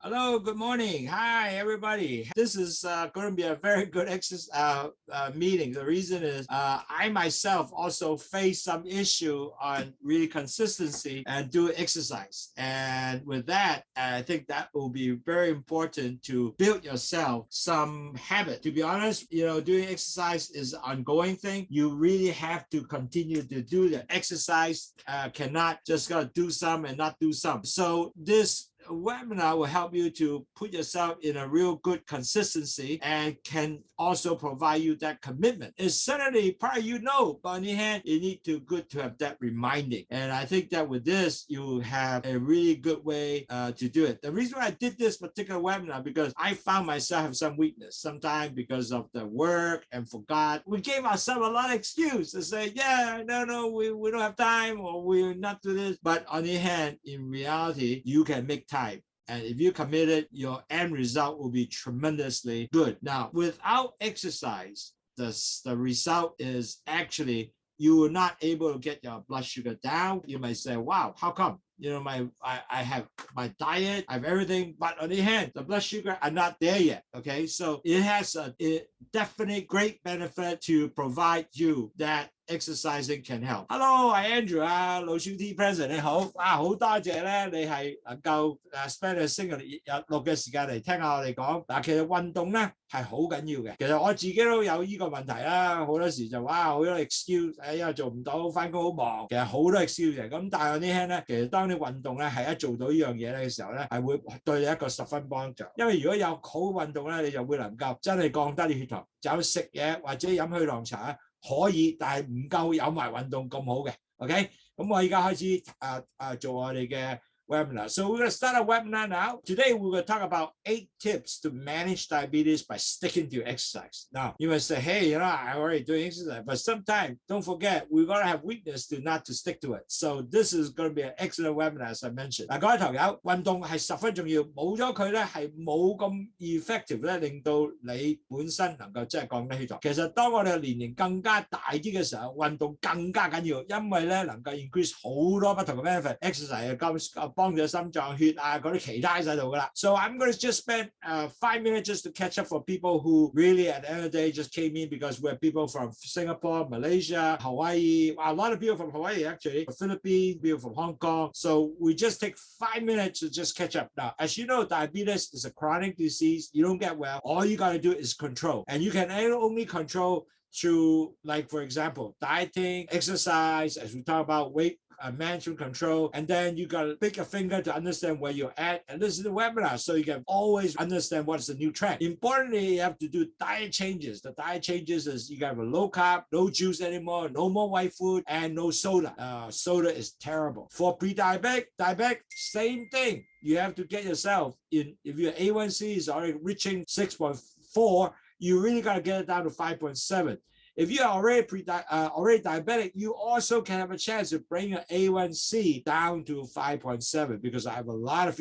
Hello, good morning. Hi, everybody. This is going to be a very good meeting. The reason is I myself also face some issue on really consistency and do exercise. And with that, I think that will be very important to build yourself some habit. To be honest, doing exercise is an ongoing thing. You really have to continue to do the exercise. Cannot just go do some and not do some. So this webinar will help you to put yourself in a real good consistency and can also provide you that commitment. It's certainly part but on the hand, you need to have that reminding. And I think that with this, you have a really good way to do it. The reason why I did this particular webinar because I found myself have some weakness, sometimes because of the work and forgot. We gave ourselves a lot of excuse to say, yeah, no, we don't have time or we're not do this. But on the hand, in reality, you can make time. And if you commit it, your end result will be tremendously good. Now, without exercise, the result is actually you are not able to get your blood sugar down. You might say, wow, how come? I have my diet, I have everything, but on the hand, the blood sugar are not there yet. Okay, so it has a definite great benefit to provide you that exercising can help. Hello, I'm Andrew Lowsutea President 你好好多謝咧，你係能夠spend 星期六嘅時間嚟聽下我哋講嗱，其實運動咧係好緊要嘅。其實我自己都有呢個問題啦，好多時就好多 excuse， 因為做唔到，翻工好忙，其實好多 excuse 嘅。咁但係on the hand咧，其實當你運動咧係一做到呢樣嘢嘅時候咧，係會對你一個十分幫助。因為如果有好運動咧，你就會能夠真係降低你血糖，就食嘢或者飲血糖茶咧。可以，但係唔夠有埋運動咁好嘅 ，OK？ 咁我而家開始做我哋嘅 webinar. So we're going to start a webinar now. Today we're going to talk about 8 tips to manage diabetes by sticking to exercise. Now you might say, hey, I'm already doing exercise, but sometimes don't forget we're going to have weakness not to stick to it. So this is going to be an excellent webinar, as I mentioned. 嗱，各位朋友，運動係十分重要，冇咗佢咧係冇咁 effective 咧，令到你本身能夠真係降低血糖。其實當我哋嘅年齡更加大啲嘅時候，運動更加緊要，因為咧能夠 increase 好多不同嘅 benefit。exercise 幫咗心臟血嗰啲其他喺度噶啦。So I'm going to just spend 5 minutes just to catch up for people who really at the end of the day just came in because we're people from Singapore, Malaysia, Hawaii. A lot of people from Hawaii actually, Philippines, people from Hong Kong. So we just take 5 minutes to just catch up. Now, as you know, diabetes is a chronic disease. You don't get well. All you got to do is control. And you can only control through, like, for example, dieting, exercise, as we talk about weight management control, and then you got to pick a finger to understand where you're at. And this is the webinar, so you can always understand what's the new trend. Importantly, you have to do diet changes. The diet changes is you got a low carb, no juice anymore, no more white food, and no soda. Soda is terrible. For diabetic, same thing. You have to get yourself in. If your A1C is already reaching 6.4, you really got to get it down to 5.7. If you are already diabetic, you also can have a chance to bring your A1C down to 5.7 because I have a lot of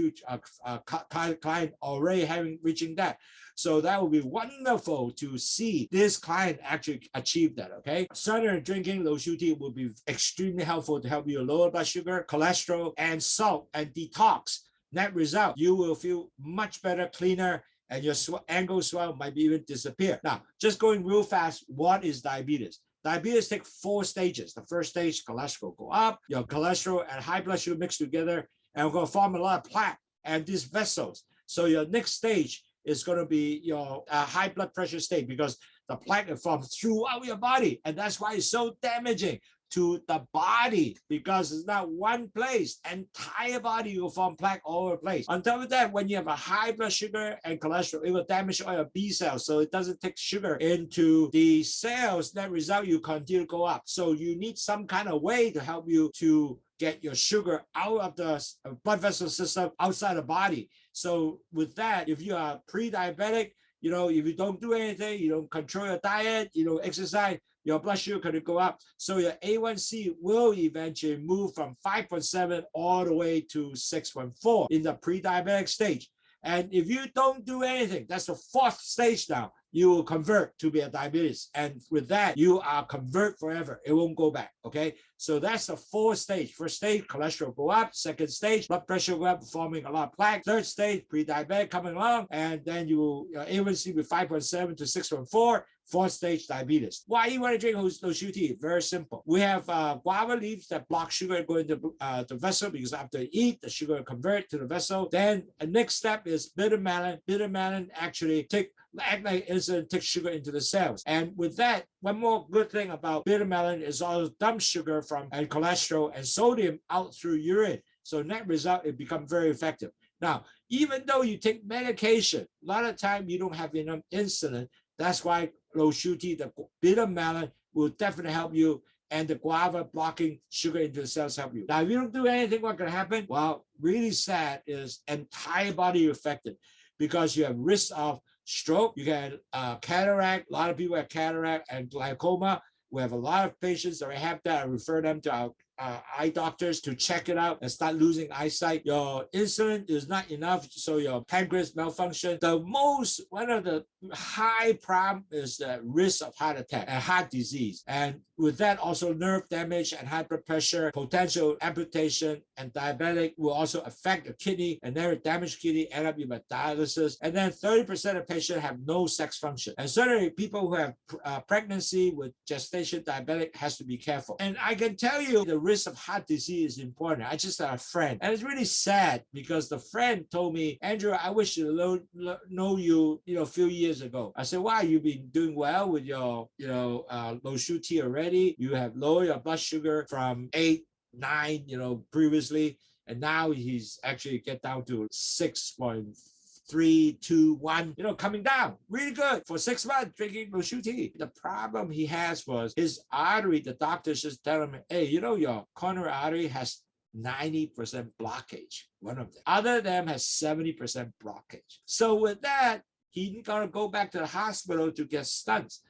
clients already reaching that. So that would be wonderful to see this client actually achieve that, okay? Starting drinking Lowsutea will be extremely helpful to help you lower blood sugar, cholesterol, and salt, and detox. Net result, you will feel much better, cleaner, and your ankle swell might even disappear. Now, just going real fast, what is diabetes? Diabetes takes 4 stages. The first stage, cholesterol go up, your cholesterol and high blood sugar mix together, and we're going to form a lot of plaque and these vessels. So your next stage is going to be your high blood pressure state because the plaque is formed throughout your body, and that's why it's so damaging to the body because it's not one place. Entire body will form plaque all over the place. On top of that, when you have a high blood sugar and cholesterol, it will damage all your B cells, so it doesn't take sugar into the cells. That result, you continue to go up. So you need some kind of way to help you to get your sugar out of the blood vessel system outside the body. So with that, if you are pre-diabetic, if you don't do anything, you don't control your diet, you don't exercise, your blood sugar could go up. So your A1C will eventually move from 5.7 all the way to 6.4 in the pre-diabetic stage. And if you don't do anything, that's the 4th stage now. you will convert to be a diabetes. And with that, you are convert forever. It won't go back, okay? So that's the 4 stage. First stage, cholesterol go up. Second stage, blood pressure go up, forming a lot of plaque. Third stage, pre-diabetic coming along. And then your A1C with 5.7 to 6.4. Fourth stage diabetes. Why you want to drink Lowsutea? Very simple. We have guava leaves that block sugar going to the vessel, because after you eat, the sugar will convert to the vessel. Then the next step is bitter melon. Bitter melon actually act like insulin, take sugar into the cells. And with that, one more good thing about bitter melon is all dump sugar from and cholesterol and sodium out through urine. So net result, it becomes very effective. Now, even though you take medication, a lot of time you don't have enough insulin. That's why Lowsutea, the bitter melon, will definitely help you, and the guava blocking sugar into the cells help you. Now, if you don't do anything, what's going to happen? Well, really sad is entire body affected, because you have risk of stroke, you get cataract. A lot of people have cataract and glaucoma. We have a lot of patients that have that. I refer them to our eye doctors to check it out and start losing eyesight. Your insulin is not enough, so your pancreas malfunction. One of the high problem is the risk of heart attack and heart disease. And with that, also nerve damage and high blood pressure, potential amputation, and diabetic will also affect the kidney, and then damaged kidney end up with dialysis. And then 30% of patients have no sex function. And certainly people who have pregnancy with gestation diabetic has to be careful. And I can tell you the risk of heart disease is important. I just had a friend, and it's really sad, because the friend told me, Andrew, I wish to know you, a few years ago. I said, wow, you've been doing well with your, Lowsutea already. You have lowered your blood sugar from 8, 9, previously, and now he's actually get down to 6.3, 2, 1, coming down really good for 6 months drinking Lowsutea. The problem he has was his artery. The doctors just tell him, hey, your coronary artery has 90% blockage. One of them. Other them has 70% blockage. So with that, he's gonna go back to the hospital to get stents.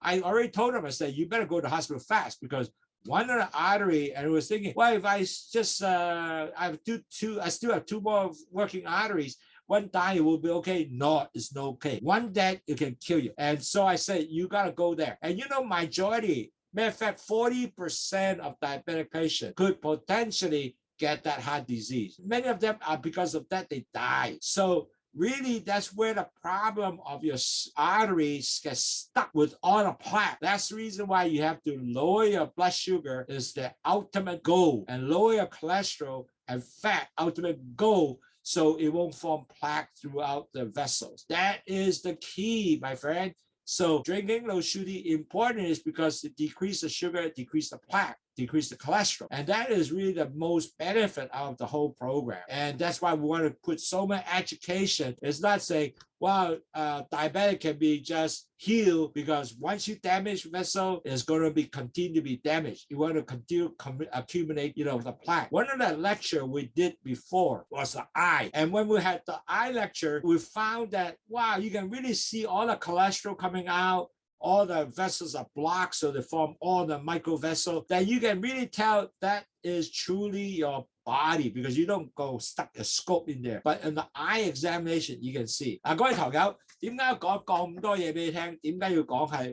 I already told him, I said, you better go to the hospital fast, because one of the artery, and I was thinking, well, if I just I still have 2 more working arteries. One die, it will be okay. No, it's not okay. One dead, it can kill you. And so I said, you got to go there. And majority, matter of fact, 40% of diabetic patients could potentially get that heart disease. Many of them are, because of that, they die. So really, that's where the problem of your arteries get stuck with all the plaque. That's the reason why you have to lower your blood sugar, is the ultimate goal, and lower your cholesterol and fat, ultimate goal, so it won't form plaque throughout the vessels. That is the key, my friend. So drinking Lowsutea important is because it decreases the sugar, decrease the plaque, decrease the cholesterol. And that is really the most benefit out of the whole program. And that's why we want to put so much education. It's not saying, well, diabetic can be just healed, because once you damage vessel, it's going to continue to be damaged. You want to continue accumulate, the plaque. One of the lecture we did before was the eye. And when we had the eye lecture, we found that, wow, you can really see all the cholesterol coming out. All the vessels are blocked, so they form all the microvessel. That you can really tell that is truly your body, because you don't go stuck a scope in there. But in the eye examination, you can see. 各位堂友，點解講咁多嘢俾你聽？點解要講係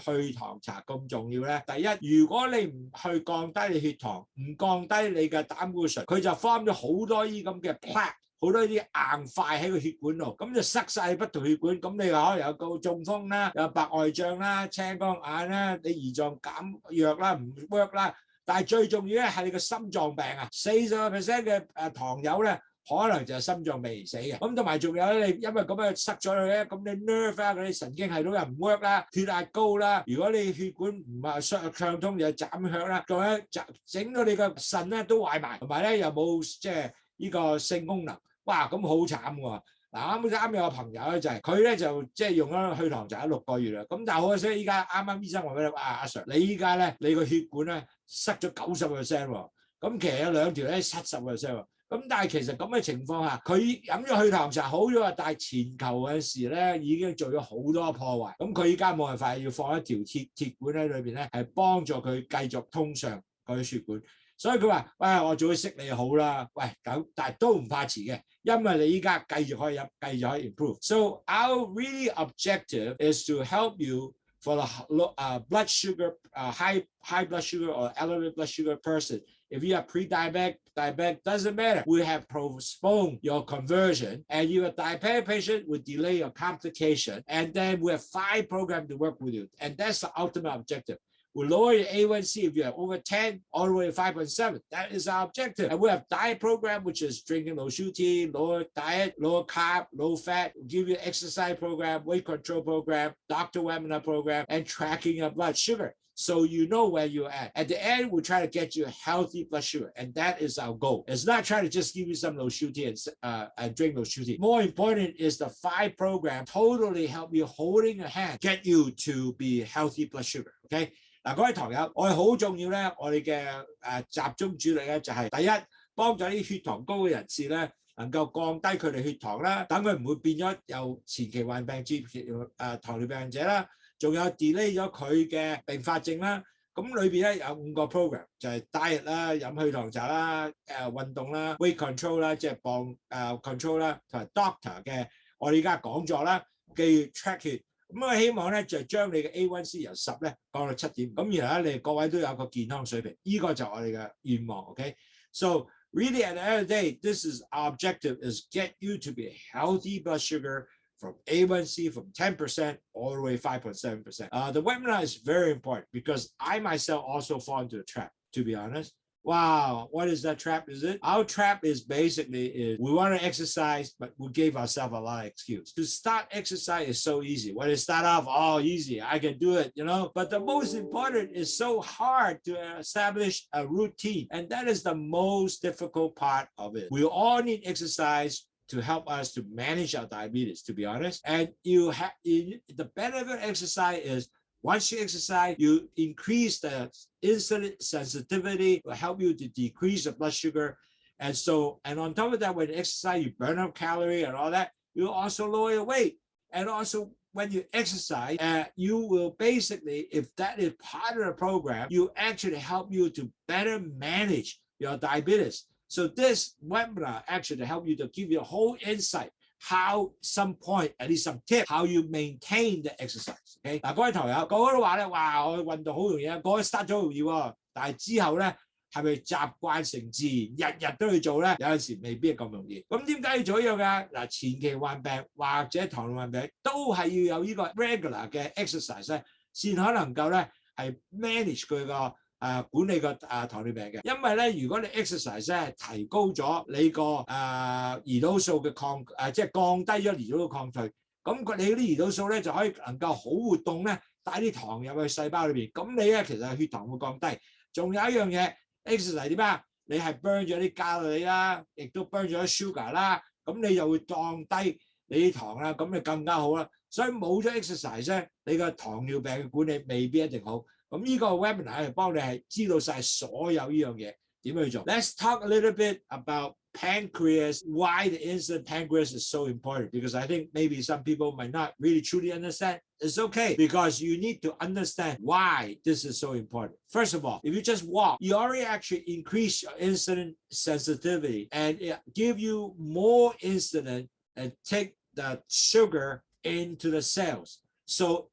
去糖茶咁重要咧？第一，如果你唔去降低你血糖，唔降低你嘅膽固醇，佢就 form 咗好多呢咁嘅 plaque。好多啲硬塊喺個血管度，咁就塞晒不同血管，咁你可能有個中風啦，有白內障啦、青光眼啦，你胰臟減弱啦、唔 work 啦，但係最重要咧係你個心臟病啊，40% 嘅糖友咧可能就係心臟病而死嘅，咁同埋仲有咧，你因為咁樣塞咗佢咧，咁你 nerve 啊嗰啲神經系統又唔 work 啦，血壓高啦，如果你血管唔係暢通，又斬血啦，仲有整到你個腎咧都壞埋，同埋咧又冇即係呢個性功能。哇，咁好慘喎！嗱，啱有個朋友咧就係佢咧就即係用咗去糖茶6個月啦，咁但係好可惜，依家啱醫生話俾你，阿 Sir， 你依家咧你個血管咧塞咗90% 喎，咁其實有2條咧70% 喎，咁但係其實咁嘅情況下，佢飲咗去糖茶好咗啊，但係前球嗰時咧已經做咗好多破壞，咁佢依家冇辦法要放一條鐵管喺裏邊咧，係幫助佢繼續通暢嗰啲血管。所以佢話：喂，我早識你好啦，喂咁，但係都唔怕遲嘅，因為你依家繼續可以飲，繼續可以 improve. So our really objective is to help you for the blood sugar, high blood sugar or elevated blood sugar person. If you are pre-diabetic, diabetic, doesn't matter. We have postponed your conversion, and you are diabetic patient, we delay your complication, and then we have 5 programs to work with you, and that's the ultimate objective. We lower your A1C if you have over 10, all the way to 5.7. That is our objective. And we have diet program, which is drinking Lowsutea, lower diet, lower carb, low fat. We'll give you an exercise program, weight control program, doctor webinar program, and tracking your blood sugar. So you know where you're at. At the end, we try to get you a healthy blood sugar, and that is our goal. It's not trying to just give you some Lowsutea and drink Lowsutea. More important is the 5 program totally help you holding your hand, get you to be healthy blood sugar. Okay. 嗱，各位堂友，我哋好重要咧，我哋嘅集中主力咧就係第一，幫助啲血糖高嘅人士咧，能夠降低佢哋血糖啦，等佢唔會變咗有前期患病糖尿病者啦，仲有 delay 咗佢嘅併發症啦。咁裏邊咧有5個 program， 就係 diet 啦、飲血糖茶啦、運動啦、weight control 啦，即係磅control 啦，同埋 doctor 嘅我哋而家講座啦，記住 track 血。咁我希望咧就將你嘅 A1C 由10咧降到7點，咁然後咧你各位都有個健康水平，呢個就我哋嘅願望 ，OK？ So really at the end of the day, this is our objective is get you to be healthy blood sugar from A1C from 10% all the way 5.7%. The webinar is very important because I myself also fall into the trap, to be honest. Wow, what is that trap? Is it? Our trap is basically we want to exercise, but we gave ourselves a lot of excuse. To start exercise is so easy. When you start off, oh, easy, I can do it, you know. But the most important is so hard to establish a routine, and that is the most difficult part of it. We all need exercise to help us to manage our diabetes, to be honest. And the benefit of exercise is once you exercise, you increase the insulin sensitivity, will help you to decrease the blood sugar. And on top of that, when you exercise, you burn up calorie and all that, you also lower your weight. And also when you exercise, you will basically, if that is part of the program, you actually help you to better manage your diabetes. So this webinar actually help you to give you a whole insight how some point, at least some tip, how you maintain the exercise. Okay? 嗱，各位堂友，個個都話咧，哇，我運動好容易啊，個個 start 咗容易喎，但係之後咧係咪習慣成自然，日日都去做咧？有陣時未必係咁容易。咁點解要做呢樣㗎？嗱，前期患病或者糖尿病病都係要有呢個 regular 嘅 exercise 咧，先可能夠咧係 manage 佢個管理個糖尿病嘅，因為咧，如果你 exercise 咧提高咗你個胰島素嘅即係降低咗胰島素抗退，咁你嗰啲胰島素咧就可以能夠好活動咧，帶啲糖入去細胞裏邊，咁你咧其實血糖會降低。仲有一樣嘢 exercise 點啊？你係 burn 咗啲卡路里啦，亦都 burn 咗 sugar 啦，咁你就會降低你啲糖啦，咁你更加好啦。所以冇咗 exercise 咧，你個糖尿病嘅管理未必一定好。咁呢個 webinar 係幫你係知道晒所有呢樣嘢點去做。Let's talk a little bit about pancreas, why the insulin pancreas is so important, because I think maybe some people might not really truly understand. It's okay, because you need to understand why this is so important. First of all, if you just walk, you already actually increase your insulin sensitivity and it give you more insulin and take the sugar into the cells. So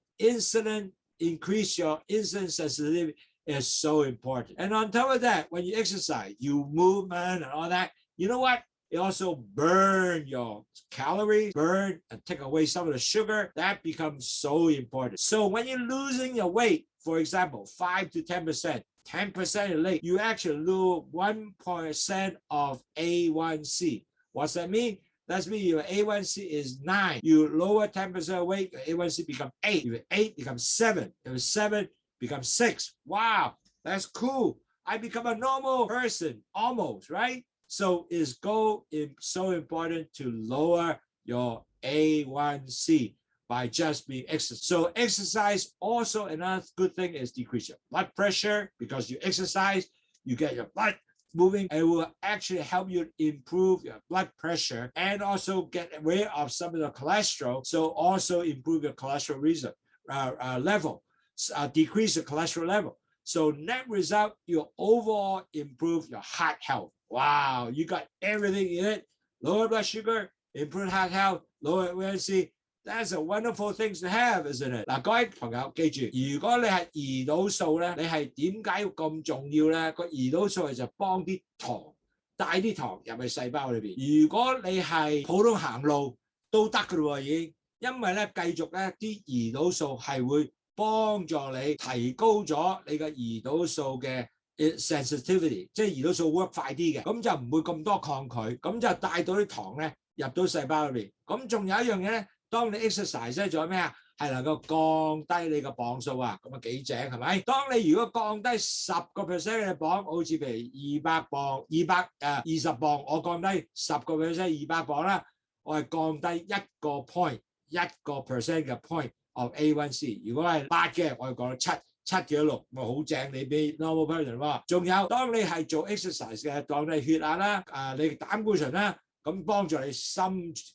increase your insulin sensitivity is so important. And on top of that, when you exercise, you movement and all that, you know what? It also burn your calories, burn and take away some of the sugar. That becomes so important. So when you're losing your weight, for example, 5 to 10%, 10% is late, you actually lose 1% of A1C. What's that mean? That means your A1C is 9. You lower 10% of weight, your A1C becomes 8. If 8 becomes 7. If 7 becomes 6. Wow, that's cool. I become a normal person, almost, right? So it's so important to lower your A1C by just being exercise. So exercise also, another good thing is decrease your blood pressure, because you exercise, you get your blood moving, and it will actually help you improve your blood pressure and also get rid of some of the cholesterol. So also improve your cholesterol level, decrease the cholesterol level. So net result, you overall improve your heart health. Wow, you got everything in it. Lower blood sugar, improve heart health, lower A1C. That's a wonderful thing to have, isn't it? 嗱，各位朋友記住，如果你係胰島素咧，你係點解要咁重要咧？個胰島素係就幫啲糖帶啲糖入去細胞裏邊。如果你係普通行路都得㗎咯喎，已經，因為咧繼續咧啲胰島素係會幫助你提高咗你嘅胰島素嘅 sensitivity， 即係胰島素 work 快啲嘅，咁就唔會咁多抗拒，咁就帶到啲糖咧入到細胞裏邊。咁仲有一樣嘢咧。當你 exercise 咧，仲有咩啊？係能夠降低你個磅數啊！咁啊幾正係咪？當你如果降低10% 嘅磅，好似譬如200磅、20磅，我降低10% 200磅啦，我係降低1個 point 嘅 point of A1C。如果係8嘅，我係降到7幾6，咪好正你比 normal person 喎。仲有，當你係做 exercise 嘅，降低血壓啦，你膽固醇啦。咁幫助你心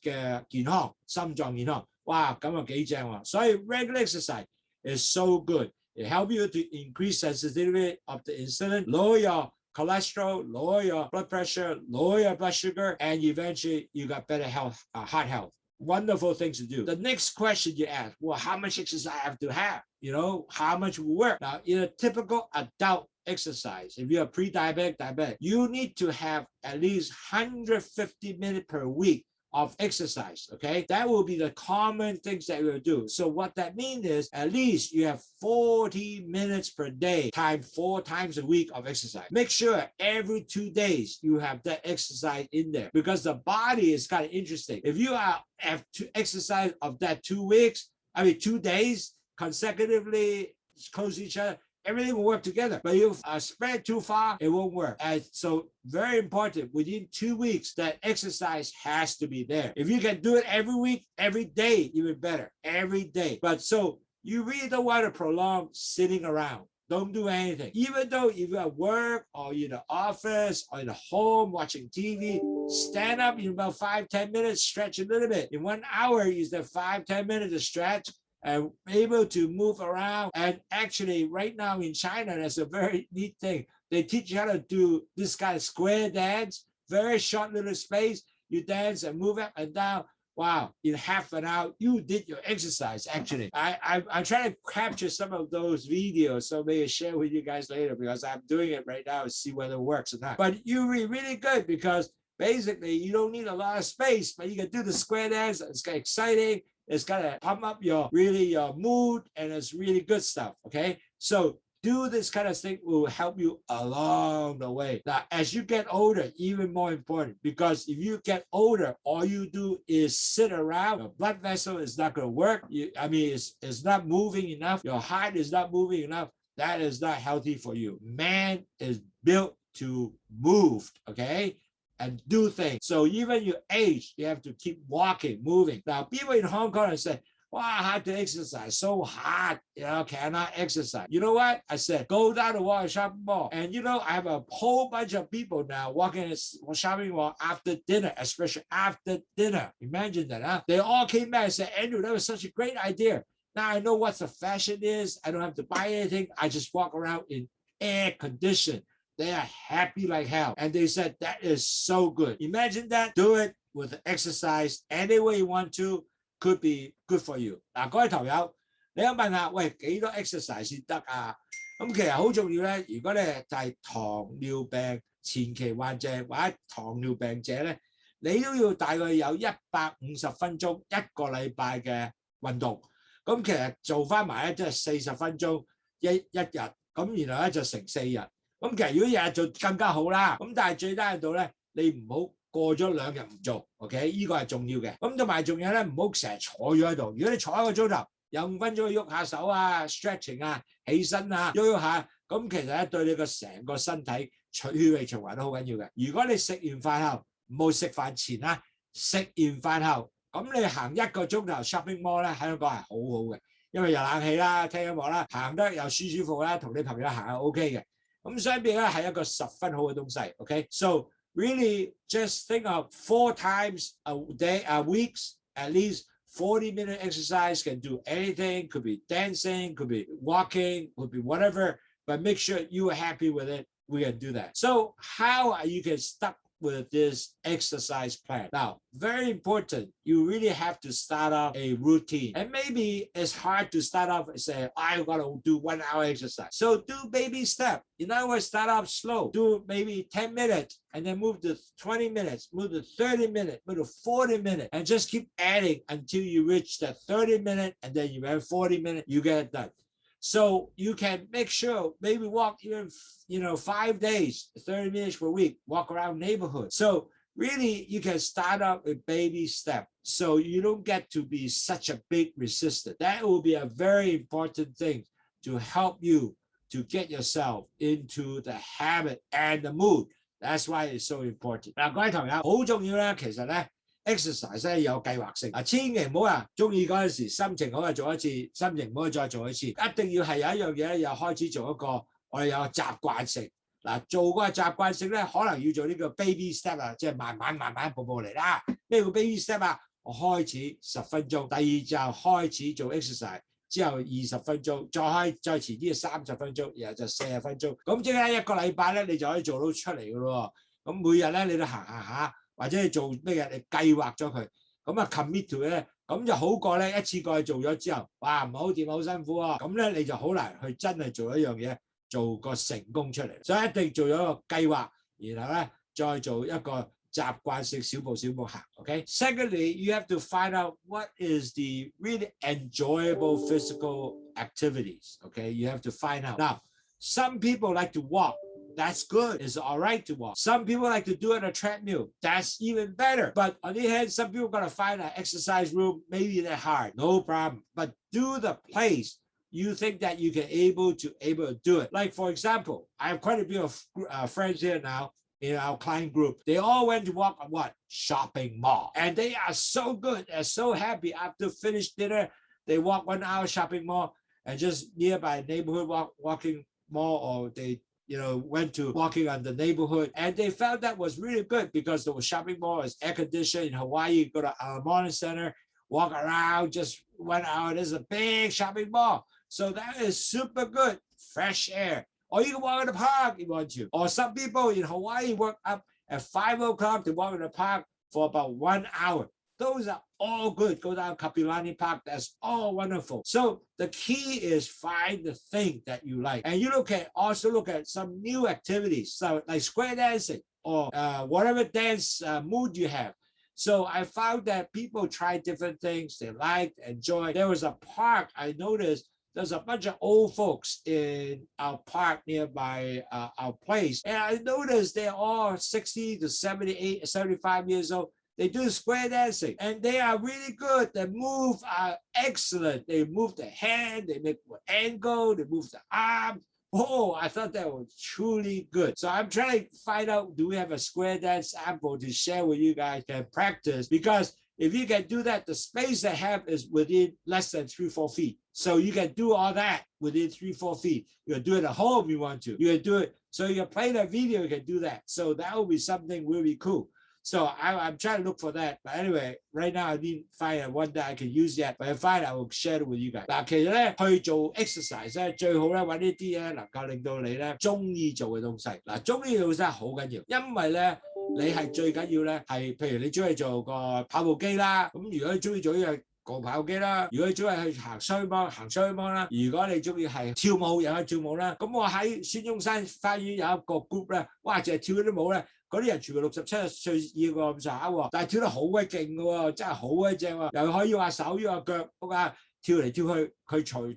嘅健康、心臟健康，哇！咁啊幾正喎！所以 regular exercise is so good. It helps you to increase sensitivity of the insulin, lower your cholesterol, lower your blood pressure, lower your blood sugar, and eventually you got better health, heart health. Wonderful things to do. The next question you ask, well, how much exercise I have to have? You know, how much will work? Now, in a typical adult exercise, if you're pre-diabetic, you need to have at least 150 minutes per week of exercise, okay? That will be the common things that we'll do. So what that means is at least you have 40 minutes per day, times 4 times a week of exercise. Make sure every 2 days you have that exercise in there because the body is kind of interesting. If you have to exercise of that 2 days consecutively close to each other, everything will work together. But if you spread too far, it won't work. And so very important, within 2 weeks, that exercise has to be there. If you can do it every week, every day, even better, every day. But so you really don't want to prolong sitting around. Don't do anything. Even though if you're at work or you're in the office or in the home watching TV, stand up in about 5-10 minutes, stretch a little bit. In 1 hour, use the 5-10 minutes to stretch and able to move around. And actually right now in China, that's a very neat thing. They teach you how to do this kind of square dance, very short little space. You dance and move up and down. Wow, in half an hour, you did your exercise, actually. I'm trying to capture some of those videos, so maybe share with you guys later because I'm doing it right now to see whether it works or not. But you're really good because basically you don't need a lot of space, but you can do the square dance. It's exciting. It's gonna pump up your mood, and it's really good stuff. Okay, so do this kind of thing will help you along the way. Now, as you get older, even more important, because if you get older, all you do is sit around. Your blood vessel is not going to work. It's not moving enough. Your heart is not moving enough. That is not healthy for you. Man is built to move. Okay. And do things. So even your age, you have to keep walking, moving. Now, people in Hong Kong say, wow, hard to exercise, so hard, cannot exercise. You know what? I said, go down to Walker shopping mall. And I have a whole bunch of people now walking in the shopping mall after dinner, especially after dinner. Imagine that, huh? They all came back and said, Andrew, that was such a great idea. Now I know what the fashion is. I don't have to buy anything. I just walk around in air condition. They are happy like hell. And they said, that is so good. Imagine that. Do it with exercise any way you want to. Could be good for you. 嗱，各位朋友，你想問下，喂，幾多 exercise 先得啊？咁其實好重要咧。如果你就係糖尿病前期患者或者糖尿病者咧，你都要大概有150分鐘1個禮拜嘅運動。咁其實做翻埋咧，即係40分鐘一日，咁然後咧就乘4日。咁其實如果日日做更加好啦。咁但係最低限度咧，你唔好過咗2日唔做 ，OK？ 呢個係重要嘅。咁同埋仲有咧，唔好成日坐咗喺度。如果你坐1個鐘頭，有5分鐘去喐下手啊 ，stretching 啊，起身啊，喐下，咁其實咧對你個成個身體血液循環都好緊要嘅。如果你食完飯後，唔好食飯前啦，食完飯後，咁你行1個鐘頭 shopping mall 咧，喺香港係好好嘅，因為有冷氣啦，聽音樂啦，行得又舒舒服啦，同你朋友行係 OK 嘅。咁相比咧係一個10分好嘅東西 ，OK？So really just think of 4 times a week, at least 40-minute exercise. Can do anything, could be dancing, could be walking, could be whatever but make sure you are happy with it. We can do that. So how you can stuck with this exercise plan? Now, very important, you really have to start off a routine. And maybe it's hard to start off and say, I gotta do 1 hour exercise. So do baby step. In other words, start off slow. Do maybe 10 minutes and then move to 20 minutes, move to 30 minutes, move to 40 minutes, and just keep adding until you reach the 30 minute, and then you have 40 minutes, you get it done. So you can make sure, maybe walk even, 5 days, 30 minutes per week, walk around neighborhood. So really you can start out with baby step. So you don't get to be such a big resistant. That will be a very important thing to help you to get yourself into the habit and the mood. That's why it's so important. 嗱，各位朋友，好重要咧，其實咧 exercise 咧有計劃性啊，千祈唔好話中意嗰陣時心情好就做一次，心情唔好再做一次，一定要係有一樣嘢咧，又開始做一個我哋有個習慣性。嗱，做嗰個習慣性咧，可能要做呢個 baby step 啊，即係慢慢步步嚟啦。咩叫 baby step 啊？我開始10分鐘，第二就開始做 exercise。之後20分鐘，再遲啲30分鐘，然後就40分鐘。咁即係一個禮拜咧，你就可以做到出嚟嘅咯。咁每日咧，你都行下，或者你做咩嘢，你計劃咗佢，咁啊 commit to 咧，咁就好過咧一次過去做咗之後，哇唔好掂，好辛苦喎。咁咧你就好難去真係做一樣嘢，做個成功出嚟。所以一定做咗一個計劃，然後咧再做一個習慣性小步行 ，OK? Secondly, you have to find out what is the really enjoyable physical activities, okay? You have to find out. Now, some people like to walk. That's good. It's all right to walk. Some people like to do it on a treadmill. That's even better. But on the other hand, some people gotta find an exercise room. Maybe they're hard. No problem. But do the place you think that you can able to do it. Like for example, I have quite a few of friends here now. In our client group, they all went to walk on what? Shopping mall. And they are so good. They're so happy after finished dinner. They walk 1 hour shopping mall and just nearby neighborhood walking mall, or they went to walking on the neighborhood. And they felt that was really good because the shopping mall is air conditioned. In Hawaii, you go to our Morning Center, walk around just 1 hour. There's a big shopping mall. So that is super good. Fresh air. Or you can walk in the park if you want to. Or some people in Hawaii work up at 5 o'clock to walk in the park for about 1 hour. Those are all good. Go down Kapilani Park. That's all wonderful. So the key is find the thing that you like. And you also look at some new activities. So like square dancing or whatever dance mood you have. So I found that people try different things they liked, enjoy. There was a park I noticed. There's a bunch of old folks in our park nearby our place. And I noticed they're all 60 to 78, 75 years old. They do square dancing and they are really good. The moves are excellent. They move the hand, they make an angle, they move the arm. Oh, I thought that was truly good. So I'm trying to find out, do we have a square dance sample to share with you guys and practice? Because if you can do that, the space they have is within less than 3-4 feet. So you can do all that within 3-4 feet. You can do it at home if you want to. You can do it. So you can play that video, you can do that. So that will be something really cool. So I'm trying to look for that. But anyway, right now I didn't find one that I can use yet. But if I find, I will share it with you guys. 嗱，其實咧去做 exercise 咧，最好咧揾呢啲咧能夠令到你咧中意做嘅東西。嗱，中意嘅東西係好緊要，因為咧你係最緊要咧係，譬如你中意做個跑步機啦，咁如果你中意做呢個個跑步機啦，如果你中意去行雙幫啦，如果你中意係跳舞又去跳舞啦，咁我喺孫中山花園有一個 group 咧，哇，淨係跳嗰啲舞咧。嗰啲人全部67歲以個咁上下喎，但係跳得好鬼勁嘅喎，真係好鬼正喎，又可以話手喐下腳，跳嚟跳去，佢除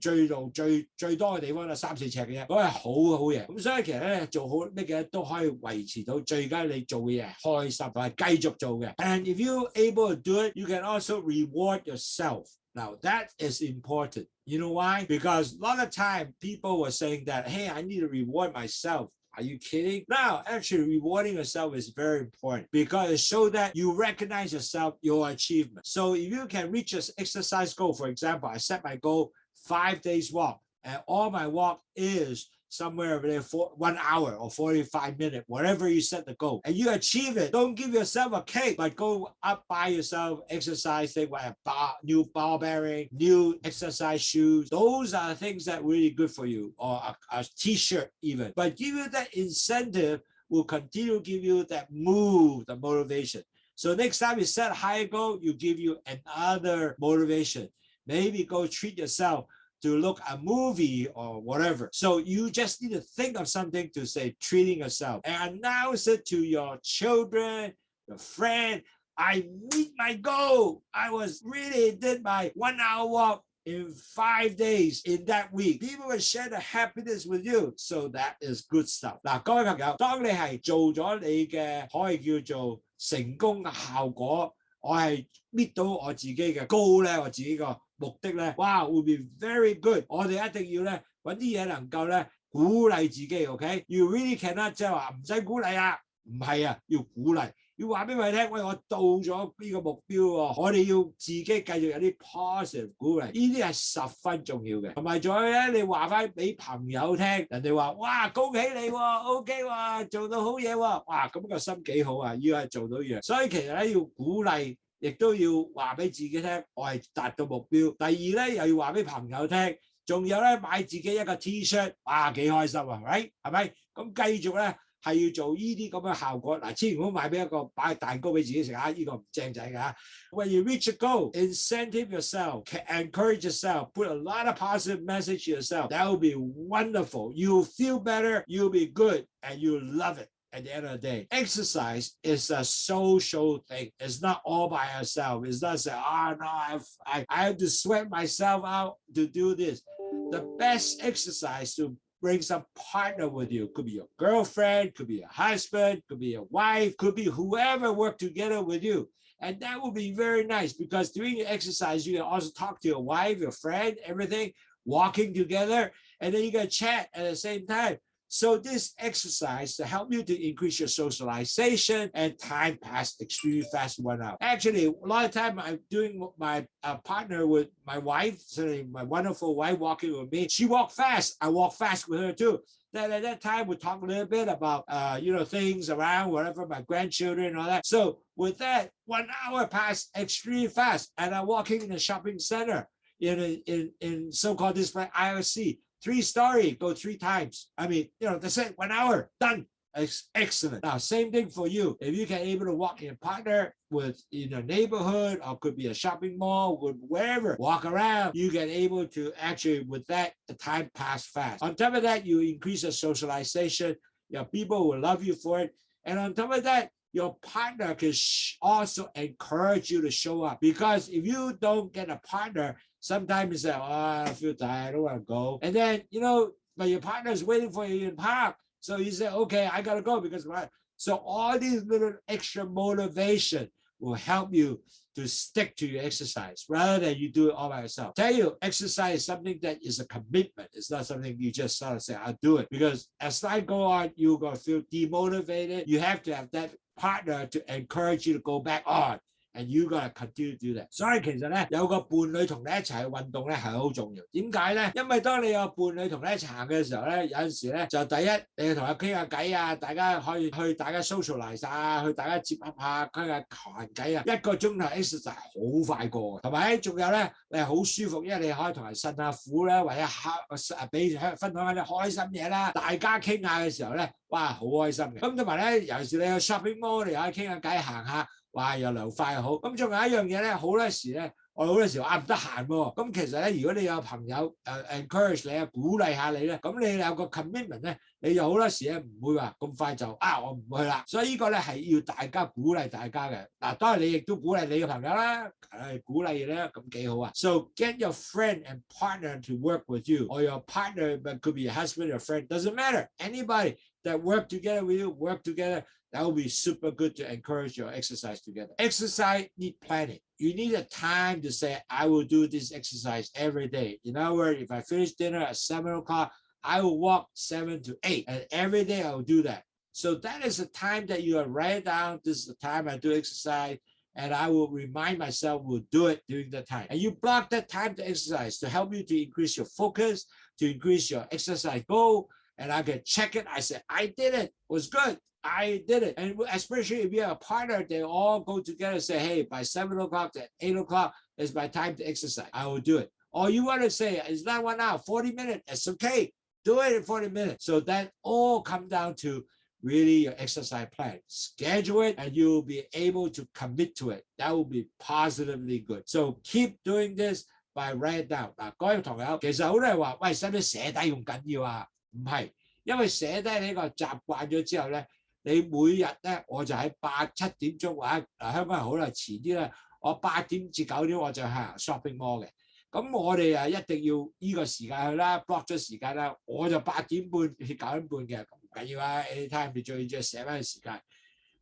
最多嘅地方就3-4尺嘅啫，嗰係好嘢。咁所以其實咧做好咩嘅都可以維持到最緊你做嘅嘢開心同埋繼續做嘅。And if you able to do it, you can also reward yourself. Now that is important. You know why? Because a lot of time people were saying that, hey, I need to reward myself. Are you kidding? Now, actually, rewarding yourself is very important because it shows that you recognize yourself, your achievement. So if you can reach an exercise goal, for example, I set my goal 5 days walk, and all my walk is somewhere over there for 1 hour or 45 minutes, whatever you set the goal, and you achieve it. Don't give yourself a cake, but go up buy yourself exercise thing like a new ball bearing, new exercise shoes. Those are things that are really good for you, or a t-shirt even. But give you that incentive will continue to give you that move, the motivation. So next time you set a higher goal, you give you another motivation. Maybe go treat yourself to look at a movie or whatever. So you just need to think of something to say, treating yourself, and announce it to your children, your friend. I meet my goal. I did my 1 hour walk in 5 days in that week. People will share the happiness with you. So that is good stuff. 嗱，各位朋友，當你係做咗你嘅可以叫做成功嘅效果，我係搣到我自己嘅高咧，我自己個目的咧，哇 ，will be very good。我哋一定要咧揾啲嘢能夠咧鼓勵自己 ，OK？You really cannot 即係話唔使鼓勵啊，唔係啊，要鼓勵。要話俾佢聽，喂，我到咗呢個目標喎，我哋要自己繼續有啲 positive 鼓勵，呢啲係十分重要嘅。同埋仲有咧，你話翻俾朋友聽，人哋話哇恭喜你喎 ，OK 喎，做到好嘢喎，哇咁個心幾好啊，要係做到樣。所以其實咧要鼓勵，亦都要話俾自己聽，我係達到目標。第二咧又要話俾朋友聽，仲有咧買自己一個 T-shirt， 哇幾開心啊 ，right 係咪？咁繼續咧。係要做呢啲咁嘅效果，嗱，千祈唔好買俾一個擺蛋糕俾自己食啊！呢個唔正仔㗎。When you reach a goal, incentive yourself, encourage yourself, put a lot of positive message to yourself. That will be wonderful. You'll feel better, you'll be good, and you'll love it. At the end of the day, exercise is a social thing. It's not all by yourself. It's not say, oh no, I have to sweat myself out to do this. The best exercise to bring some partner with you. Could be your girlfriend, could be your husband, could be your wife, could be whoever work together with you. And that will be very nice because during your exercise, you can also talk to your wife, your friend, everything, walking together, and then you can chat at the same time. So this exercise to help you to increase your socialization and time passed extremely fast 1 hour. Actually, a lot of time I'm doing my partner with my wife, my wonderful wife walking with me. She walked fast. I walk fast with her too. Then at that time, we talk a little bit about, things around, whatever, my grandchildren and all that. So with that, 1 hour passed extremely fast. And I'm walking in a shopping center in so-called display IRC. 3-story, go 3 times. I mean, that's it, 1 hour, done. Excellent. Now, same thing for you. If you can able to walk in a partner with in a neighborhood, or could be a shopping mall, wherever, walk around, you can able to actually, with that, the time pass fast. On top of that, you increase your socialization. Your people will love you for it. And on top of that, your partner can also encourage you to show up. Because if you don't get a partner, sometimes you say, oh, I feel tired, I don't want to go. And then, but your partner is waiting for you in the park. So you say, okay, I got to go because, so all these little extra motivation will help you to stick to your exercise rather than you do it all by yourself. Tell you, exercise is something that is a commitment. It's not something you just sort of say, I'll do it. Because as time go on, you're going to feel demotivated. You have to have that partner to encourage you to go back on. And you gotta continue to do that. 所以其實咧，有個伴侶同你一齊去運動咧係好重要。點解咧？因為當你有伴侶同你一齊行嘅時候咧，有陣時咧就第一，你同佢傾下偈啊，大家可以去大家 socialize 啊，去大家接洽下，傾下閒偈啊，1個鐘頭 exercise 好快過。同埋仲有咧，你係好舒服，因為你可以同人呻下苦啦，或者俾分享下啲開心嘢啦，大家傾下嘅時候咧，哇，好開心嘅。咁同埋咧，尤其是你去 shopping mall，你又可以傾下偈，行下。哇！又涼快又好，咁仲有一樣嘢咧，好多時咧，我好多時話唔得閒喎。咁其實咧，如果你有朋友encourage 你啊，鼓勵下你咧，咁你有個 commitment 咧，你就好多時咧唔會話咁快就我唔去啦。所以呢個咧係要大家鼓勵大家嘅。嗱，當然你亦都鼓勵你嘅朋友啦，鼓勵你咧，咁幾好啊。So get your friend and partner to work with you, or your partner, but could be your husband or friend, doesn't matter. Anybody that work together with you, work together. That will be super good to encourage your exercise together. Exercise need planning. You need a time to say, I will do this exercise every day. In other words, if I finish dinner at 7 o'clock, I will walk 7 to 8. And every day I will do that. So that is the time that you write down. This is the time I do exercise. And I will remind myself we'll do it during that time. And you block that time to exercise to help you to increase your focus, to increase your exercise goal, and I can check it. I said, I did it. It was good. I did it. And especially if you have a partner, they all go together and say, hey, by 7 o'clock to 8 o'clock is my time to exercise. I will do it. Or you want to say, it's not 1 hour, 40 minutes. It's okay. Do it in 40 minutes. So that all come down to really your exercise plan. Schedule it and you'll be able to commit to it. That will be positively good. So keep doing this by write it down. 嗱，各位朋友，其實好多人話，喂，使唔使寫低咁緊要啊？唔係，因為寫低呢個習慣咗之後咧，你每日咧我就喺7點鐘或者香港人好啦，遲啲咧，我8點至9點我就行 shopping mall 嘅。咁我哋一定要依個時間去啦 ，block 咗時間啦，我就8點半至9點半嘅，唔緊要啊 ，anytime 你最緊寫翻個時間。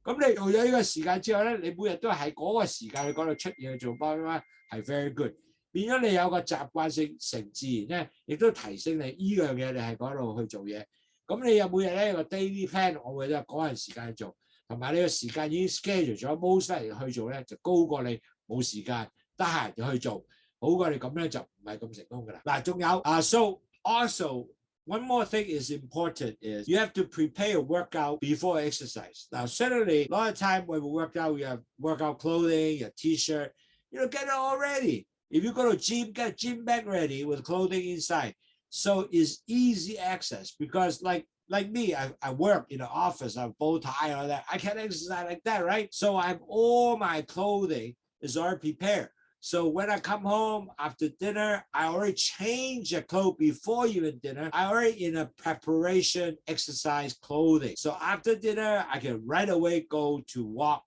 咁你用咗呢個時間之後咧，你每日都係嗰個時間去嗰度出現去做幫咧，係 very good。變咗你有個習慣性成自然咧，亦都提升你依樣嘢，你係嗰度去做嘢。咁你有每日咧有個 daily plan， 我會咧嗰陣時間去做，同埋你個時間已經 schedule 咗 most 嚟去做咧，就高過你冇時間得閒就去做。好過你咁樣就唔係咁成功㗎啦。嗱，仲有so also one more thing is important is you have to prepare a workout before exercise. Now certainly a lot of time when we work out, we have workout clothing, your t-shirt, get it all ready. If you go to gym, get a gym bag ready with clothing inside. So it's easy access because like me, I work in the office, I have bow tie and all that. I can't exercise like that, right? So I have all my clothing is already prepared. So when I come home after dinner, I already change the clothes before even dinner. I already in a preparation exercise clothing. So after dinner, I can right away go to walk,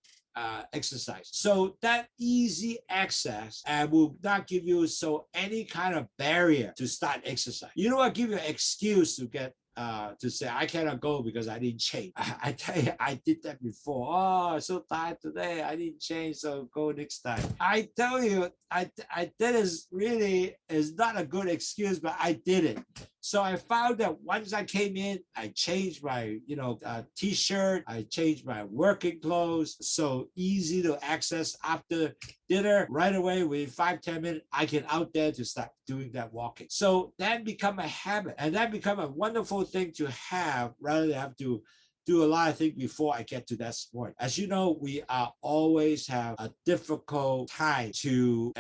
exercise. So that easy access will not give you any kind of barrier to start exercise. You know what? Give you an excuse to get to say I cannot go because I didn't change. I tell you, I did that before. Oh, I'm so tired today. I didn't change, so go next time. I tell you, that is not a good excuse, but I did it. So I found that once I came in, I changed my, t-shirt. I changed my working clothes. So easy to access after dinner. Right away, within 5-10 minutes, I can out there to start doing that walking. So that become a habit, and that become a wonderful thing to have rather than have to do a lot of things before I get to that point. As you know, we always have a difficult time to,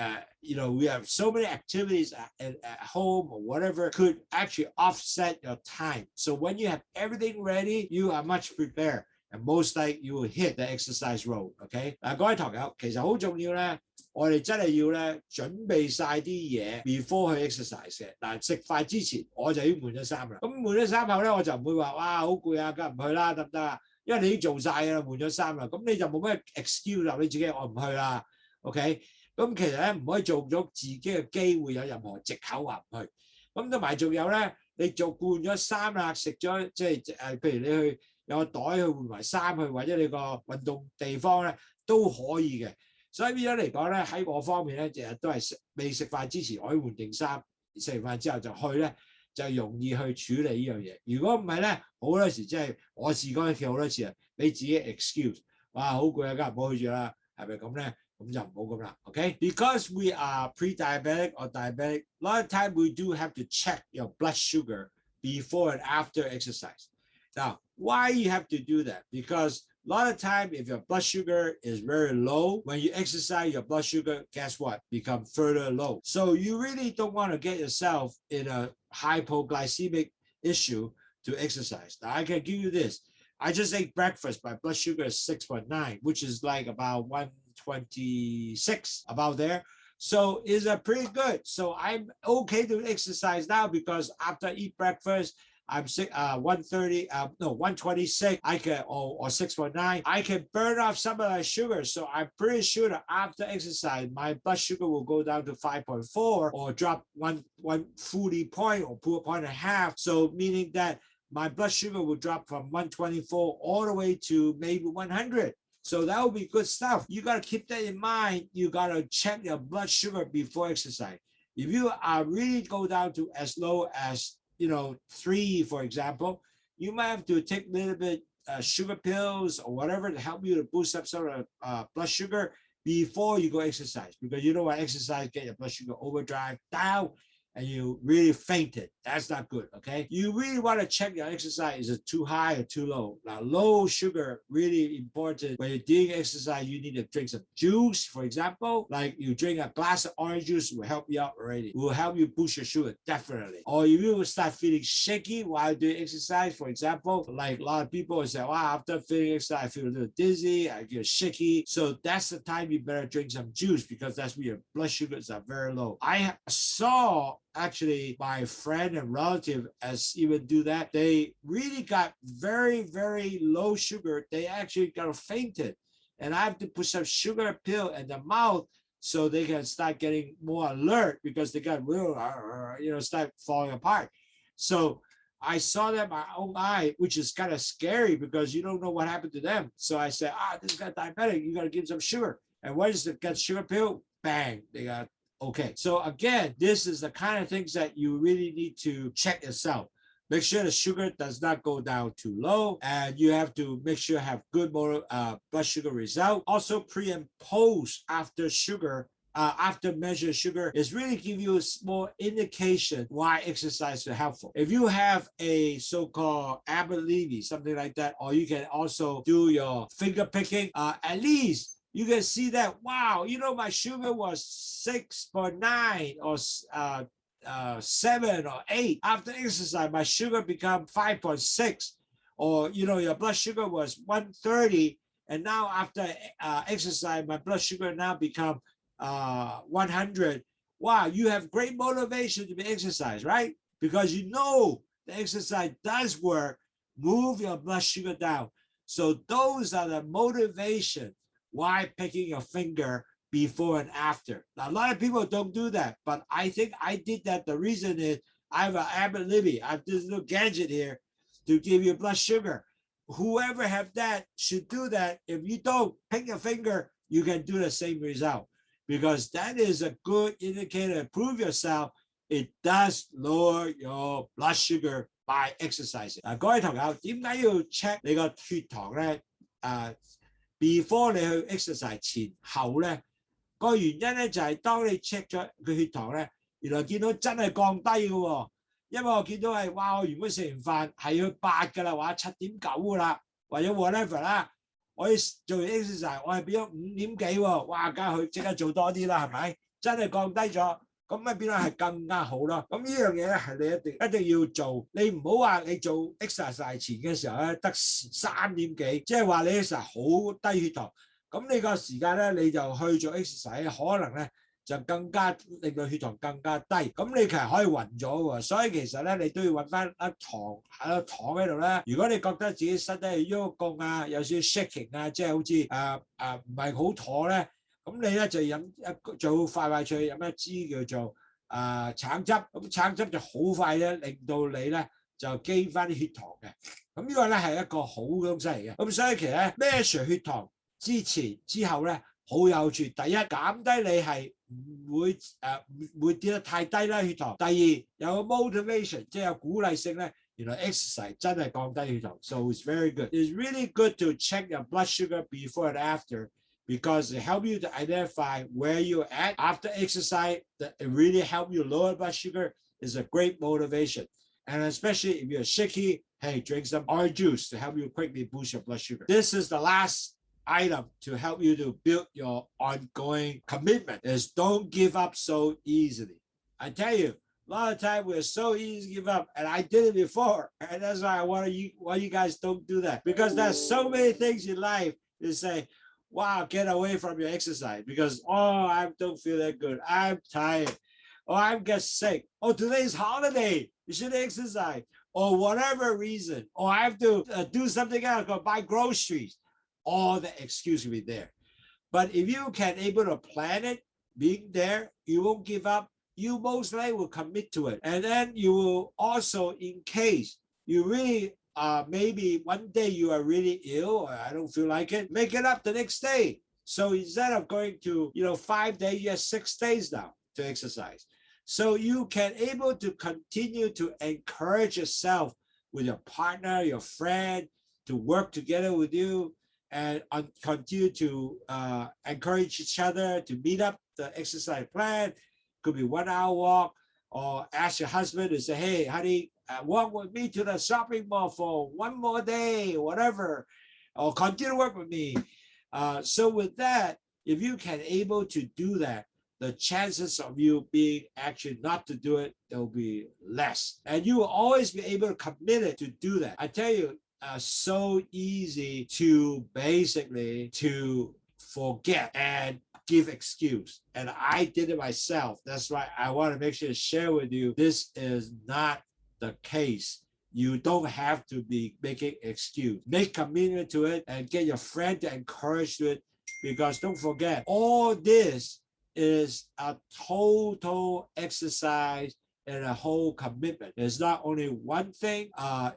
we have so many activities at home or whatever could actually offset your time. So when you have everything ready, you are much prepared. And most likely you will hit the exercise road. OK， 嗱，各位朋友，其實好重要咧，我哋真係要咧準備晒啲嘢 before 去 exercise 嘅。嗱，食飯之前我就已經換咗衫啦。咁換咗衫後咧，我就唔會話哇好攰啊，梗唔去啦，得唔得啊？因為你已經做晒㗎啦，換咗衫啦，咁你就冇咩 excuse 啦，你自己我唔去啦。OK， 咁其實咧唔可以做咗自己嘅機會有任何藉口話唔去。咁同埋仲有咧，你換咗衫啦，食咗即係譬如你去。有個袋去換埋衫去，或者你個運動地方咧都可以嘅。所以變咗嚟講咧，喺我方面咧，日日都係未食飯之前，我可以換定衫，食完飯之後就去咧，就容易去處理呢樣嘢。如果唔係咧，好多時即係我試過好多次啊，俾自己 excuse， 哇好攰啊，梗係唔好去住啦，係咪咁咧？咁就唔好咁啦 ，OK？ Because we are pre-diabetic or diabetic, a lot of time we do have to check your blood sugar before and after exercise. Now, why you have to do that? Because a lot of time, if your blood sugar is very low, when you exercise, your blood sugar, guess what? Become further low. So you really don't want to get yourself in a hypoglycemic issue to exercise. Now, I can give you this. I just ate breakfast. My blood sugar is 6.9, which is like about 126, about there. So it's pretty good. So I'm okay to exercise now because after I eat breakfast, I'm 126, I can, or 6.9, I can burn off some of that sugar. So I'm pretty sure that after exercise, my blood sugar will go down to 5.4 or drop one fully point or point and a half. So meaning that my blood sugar will drop from 124 all the way to maybe 100. So that will be good stuff. You got to keep that in mind. You got to check your blood sugar before exercise. If you really go down to as low as 3, for example, you might have to take a little bit sugar pills or whatever to help you to boost up some of blood sugar before you go exercise. Because you know what, exercise get your blood sugar overdrive down, and you really fainted. That's not good, okay? You really want to check your exercise. Is it too high or too low? Now, low sugar, really important. When you're doing exercise, you need to drink some juice, for example. Like you drink a glass of orange juice will help you out already. It will help you boost your sugar, definitely. Or if you will start feeling shaky while doing exercise, for example, like a lot of people will say, wow, after feeling exercise, I feel a little dizzy, I get shaky. So that's the time you better drink some juice because that's where your blood sugars are very low. I saw actually my friend and relative as even do that. They really got very, very low sugar. They actually got fainted. And I have to put some sugar pill in the mouth so they can start getting more alert because they got real, start falling apart. So I saw that my own eye, which is kind of scary because you don't know what happened to them. So I said, this guy diabetic, you got to give him some sugar. And once they get sugar pill, bang, they got okay. So again, this is the kind of things that you really need to check yourself. Make sure the sugar does not go down too low, and you have to make sure you have good blood sugar result. Also, pre and post after sugar, after measured sugar is really give you a small indication why exercise is helpful. If you have a so-called Abbott-Levy, something like that, or you can also do your finger picking, at least you can see that, wow, my sugar was 6.9 or 7 or 8. After exercise, my sugar become 5.6. Or, your blood sugar was 130. And now after exercise, my blood sugar now become 100. Wow, you have great motivation to be exercise, right? Because the exercise does work, move your blood sugar down. So those are the motivation why picking your finger before and after. Now, a lot of people don't do that, but I think I did that. The reason is I have an Abbott-Levy. I have this little gadget here to give you blood sugar. Whoever have that should do that. If you don't pick your finger, you can do the same result because that is a good indicator to prove yourself. It does lower your blood sugar by exercising. 各位朋友，點解要 check 你個血糖咧？before 你去 exercise 前後咧，個原因咧就係當你 check 咗佢血糖咧，原來見到真係降低嘅喎。因為我見到係哇，我原本食完飯係要8㗎啦，或者7.9㗎啦，或者 whatever 啦，我做完 exercise 我係變咗5點幾喎，哇！梗係去即刻做多啲啦，係咪？真係降低咗。咁咪變咗係更加好咯。咁呢樣嘢咧係你一定要做，你唔好話你做 exercise 前嘅時候咧得3點幾，即係話你 exercise 好低血糖，咁你個時間咧你就去做 exercise， 可能咧就更加令到血糖更加低，咁你其實可以暈咗喎。所以其實咧你都要揾翻一糖喺度咧。如果你覺得自己身體係喐動啊，有少少 shaking 啊，即係好似唔係好妥咧。咁你咧就飲最好快脆飲一支叫做橙汁，咁橙汁就好快咧，令到你咧就基翻啲血糖嘅。咁呢個咧係一個好嘅東西嚟嘅。咁所以其實咧 measure 血糖之前之後咧好有處。第一減低你係唔會跌得太低啦血糖。第二有個 motivation， 即係有鼓勵性咧。原來 exercise 真係降低血糖。So it's very good. It's really good to check your blood sugar before and after.Because it helps you to identify where you're at after exercise. That it really helps you lower blood sugar is a great motivation. And especially if you're shaky, hey, drink some orange juice to help you quickly boost your blood sugar. This is the last item to help you to build your ongoing commitment is don't give up so easily. I tell you, a lot of times we're so easy to give up, and I did it before. And that's why why you guys don't do that. Because there's so many things in life to say, wow, get away from your exercise because, I don't feel that good. I'm tired. Or I'm get sick. Or today's holiday. You should exercise. Or whatever reason. Or I have to do something else, go buy groceries. All the excuse will be there. But if you can able to plan it, being there, you won't give up. You most likely will commit to it. And then you will also, in case you really maybe one day you are really ill or I don't feel like it, make it up the next day. So instead of going to 5 days, you have 6 days now to exercise. So you can able to continue to encourage yourself with your partner, your friend, to work together with you and continue to encourage each other to meet up the exercise plan. Could be 1 hour walk, or ask your husband to say, hey, honey, walk with me to the shopping mall for one more day, whatever, or continue to work with me. So with that, if you can able to do that, the chances of you being actually not to do it, will be less. And you will always be able to commit it to do that. I tell you, so easy to basically to forget and give excuse. And I did it myself. That's why I want to make sure to share with you, this is not the case. You don't have to be making excuse. Make commitment to it and get your friend to encourage to it, because don't forget, all this is a total exercise and a whole commitment. It's not only one thing,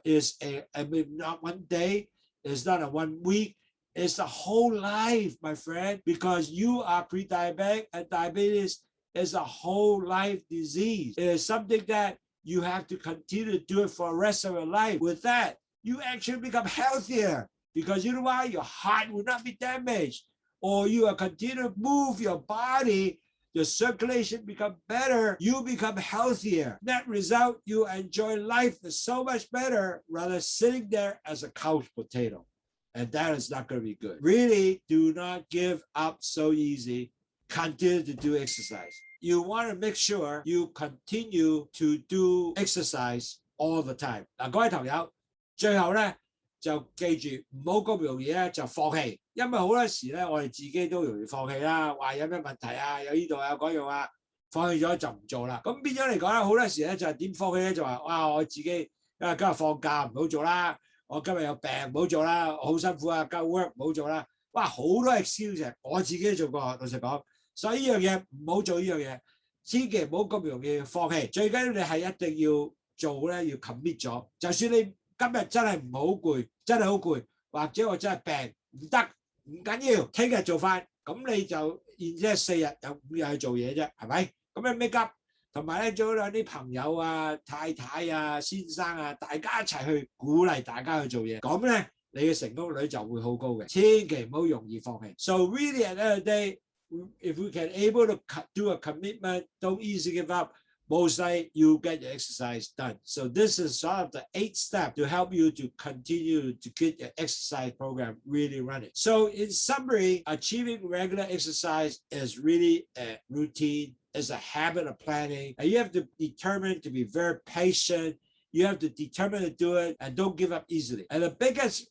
it's not one day, it's not a 1 week, it's a whole life, my friend, because you are pre-diabetic, and diabetes is a whole life disease. It is something that you have to continue to do it for the rest of your life. With that, you actually become healthier, because you know why? Your heart will not be damaged, or you will continue to move your body, your circulation become better, you become healthier. Net result, you enjoy life so much better rather sitting there as a couch potato. And that is not going to be good. Really, do not give up so easy. Continue to do exercise. You want to make sure you continue to do exercise all the time. 各位朋友，最後呢，就記住唔好咁容易咧就放棄，因為好多時咧我哋自己都容易放棄啦，話有咩問題啊，有呢度啊嗰樣啊，放棄咗就唔做啦。咁變咗嚟講咧，好多時咧就係點放棄咧？就話哇我自己今日放假唔好做啦，我今日有病唔好做啦，好辛苦啊，今日 work 唔好做啦。哇好多 excuse， 我自己都做過，老實講。所以呢樣嘢唔好做呢樣嘢，千祈唔好咁容易放棄。最緊要你係一定要做咧，要 commit 咗。就算你今日真係唔好攰，真係好攰，或者我真係病唔得，唔緊要，聽日做翻，咁你就然之後4日有5日去做嘢啫，係咪？咁你 make up， 同埋咧做兩啲朋友啊、太太啊、先生啊，大家一齊去鼓勵大家去做嘢，咁咧你嘅成功率就會好高嘅，千祈唔好容易放棄。So really at the end of the day, if we can able to do a commitment, don't easily give up. Most likely you get your exercise done. So this is sort of the 8 steps to help you to continue to get your exercise program really running. So in summary, achieving regular exercise is really a routine, is a habit of planning, and you have to determine to be very patient. You have to determine to do it and don't give up easily. And the biggest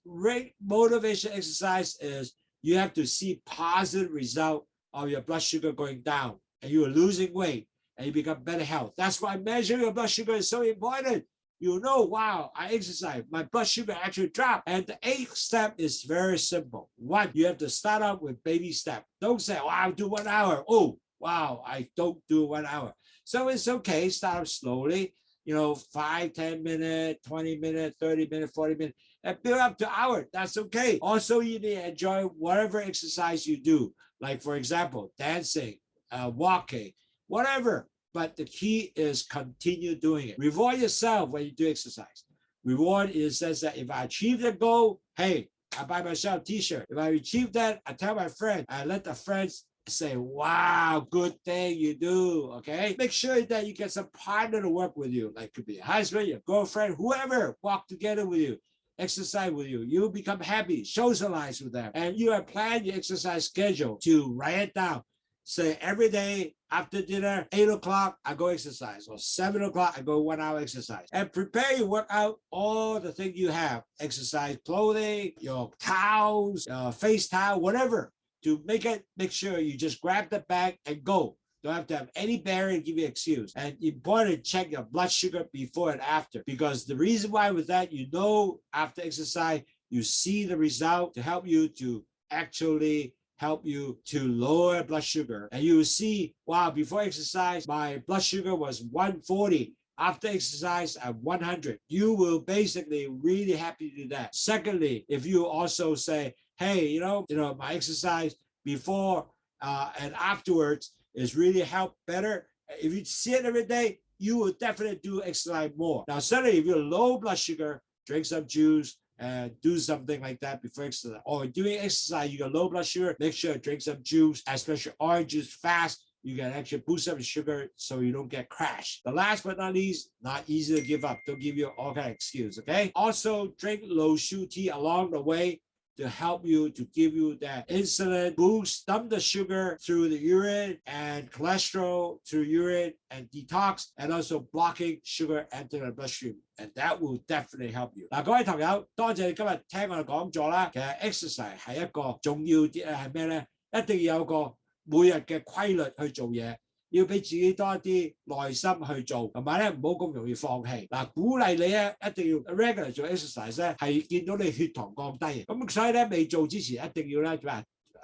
motivation exercise is you have to see positive result of your blood sugar going down and you are losing weight. And you become better health. That's why measuring your blood sugar is so important. You know, wow, I exercise, my blood sugar actually dropped. And the 8th step is very simple. 1, you have to start out with baby step. Don't say, oh, I'll do 1 hour. Oh, wow, I don't do 1 hour. So it's okay, start slowly, 5, 10 minutes, 20 minutes, 30 minutes, 40 minutes, and build up to hour. That's okay. Also, you need to enjoy whatever exercise you do. Like, for example, dancing, walking, whatever. But the key is continue doing it. Reward yourself when you do exercise. Reward in the sense that if I achieve the goal, hey, I buy myself a t-shirt. If I achieve that, I tell my friend, I let the friends say, wow, good thing you do, okay? Make sure that you get some partner to work with you. Like it could be a husband, your girlfriend, whoever, walk together with you, exercise with you. You become happy, socialize with them. And you have planned your exercise schedule to write it down. Say every day after dinner, 8 o'clock, I go exercise, or 7 o'clock, I go 1 hour exercise. And prepare your workout, all the things you have, exercise clothing, your towels, face towel, whatever, to make sure you just grab the bag and go. Don't have to have any barrier to give you an excuse. And important, check your blood sugar before and after. Because the reason why with that, after exercise, you see the result to help you to actually help you to lower blood sugar. And you will see, wow, before exercise, my blood sugar was 140. After exercise, at 100. You will basically really happy to do that. Secondly, if you also say, hey, my exercise before and afterwards is really help better. If you see it every day, you will definitely do exercise more. Now, certainly if you're low blood sugar, drink some juice, and do something like that before exercise. Or doing exercise, you got low blood sugar, make sure to drink some juice, especially orange juice fast, you can actually boost up the sugar so you don't get crashed. The last but not least, not easy to give up. Don't give you all kind of excuse, okay? Also, drink Lowsutea along the way to help you, to give you that insulin boost, dump the sugar through the urine and cholesterol through urine and detox, and also blocking sugar entering the bloodstream. And that will definitely help you. 嗱，各位朋友，多謝你今日聽我哋講座啦。其實 exercise 係一個重要啲係咩咧？一定要有個每日嘅規律去做嘢。要俾自己多一啲耐心去做，同埋咧唔好咁容易放棄。嗱，鼓勵你咧一定要 regular 做 exercise 咧，係見到你血糖降低。咁所以咧未做之前一定要咧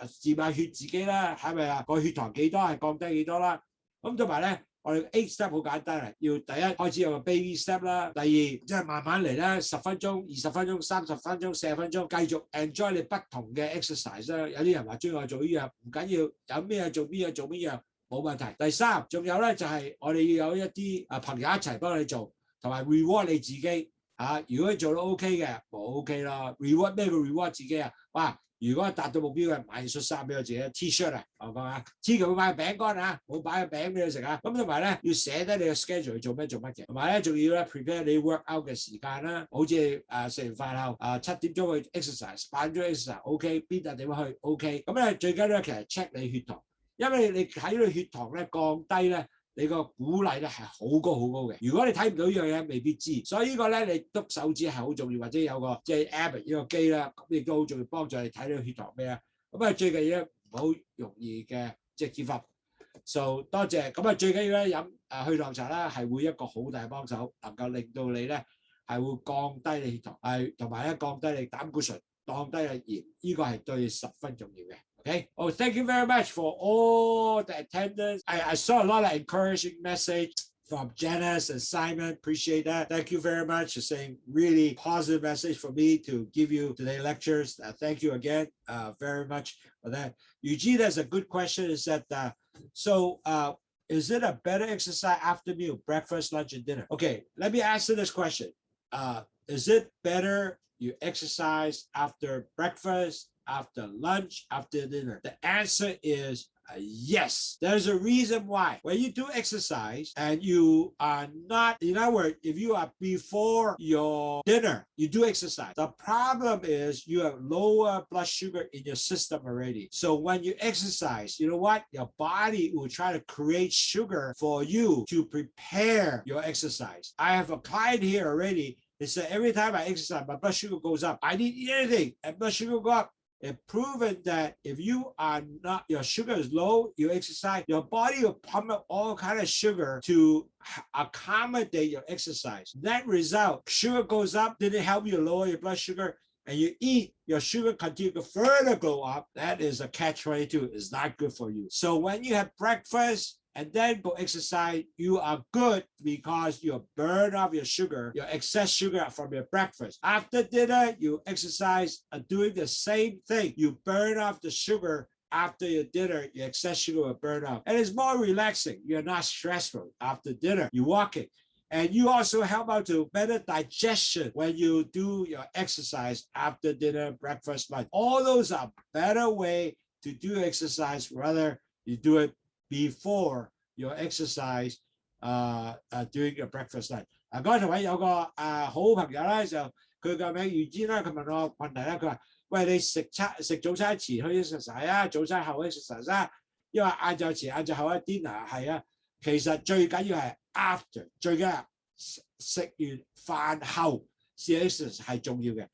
自問血自己啦，係咪啊？個血糖幾多係降低幾多啦？咁同埋咧，我哋 8 step 好簡單啊，要第一開始有個 baby step 啦，第二即係慢慢嚟啦，10分鐘、20分鐘、30分鐘、40分鐘，繼續 enjoy 你不同嘅 exercise 啦。有啲人話中意我做呢樣，唔緊要，有咩嘢做邊樣做邊樣。冇問題。第三，仲有咧就係我哋要有一啲朋友一齊幫你做，同埋 reward 你自己嚇。如果你做到 OK 嘅，冇 OK 啦。reward 咩叫 reward 自己啊？哇！如果達到目標嘅，買恤衫俾我自己 T-shirt 啊，我講啊，千祈唔好買餅乾啊，冇擺個餅俾你食啊。咁同埋咧要寫低你嘅 schedule 去做咩嘅，同埋咧仲要咧 prepare 你 workout 嘅時間啦。好似食完飯後7點鐘去 exercise，8點鐘 exercise OK， 邊笪地方去 OK。咁咧最緊要其實 check 你血糖。因為你睇到血糖咧降低咧，你個鼓勵咧係好高嘅。如果你睇唔到呢樣嘢，未必知。所以呢個咧，你篤手指係好重要，或者有個即係 Abbott 呢個機啦，咁亦都好重要幫助你睇到血糖咩啊。咁最緊要咧唔好容易嘅即係 give up。So 多謝。咁最緊要咧飲去糖茶啦，係會一個好大幫手，能夠令到你咧係會降低你血糖，同埋咧降低你膽固醇，降低你鹽，呢個係對你十分重要嘅。Okay. Oh, thank you very much for all the attendance. I saw a lot of encouraging message from Janice and Simon. Appreciate that. Thank you very much for saying really positive message for me to give you today's lectures. Thank you again very much for that. Eugene has a good question. Is that is it a better exercise after meal, breakfast, lunch, and dinner? Okay, let me answer this question. Is it better you exercise after breakfast, after lunch, after dinner? The answer is yes. There's a reason why. When you do exercise and you are not, in other words, if you are before your dinner, you do exercise. The problem is you have lower blood sugar in your system already. So when you exercise, you know what? Your body will try to create sugar for you to prepare your exercise. I have a client here already. They said every time I exercise, my blood sugar goes up. I didn't eat anything and blood sugar go up. It's proven that if you are not, your sugar is low, you exercise, your body will pump up all kind of sugar to accommodate your exercise. Net result, sugar goes up, didn't help you lower your blood sugar, and you eat, your sugar continue to further go up. That is a catch-22. It's not good for you. So when you have breakfast and then go exercise, you are good because you burn off your sugar, your excess sugar from your breakfast. After dinner, you exercise and doing the same thing. You burn off the sugar after your dinner, your excess sugar will burn off. And it's more relaxing. You're not stressful after dinner. You're walking. And you also help out to better digestion when you do your exercise after dinner, breakfast, lunch. All those are better way to do exercise, rather you do it before your exercise during your breakfast lunch. 嗰陣位有個好朋友咧，就佢個名余堅啦，佢問我問題咧，佢話：喂，你食早餐前去 exercise 啊，早餐後 exercise 啊，因為晏晝前晏晝後 dinner 係啊，其實最緊要係 after， 最緊要食完飯後試 exercise 係重要嘅。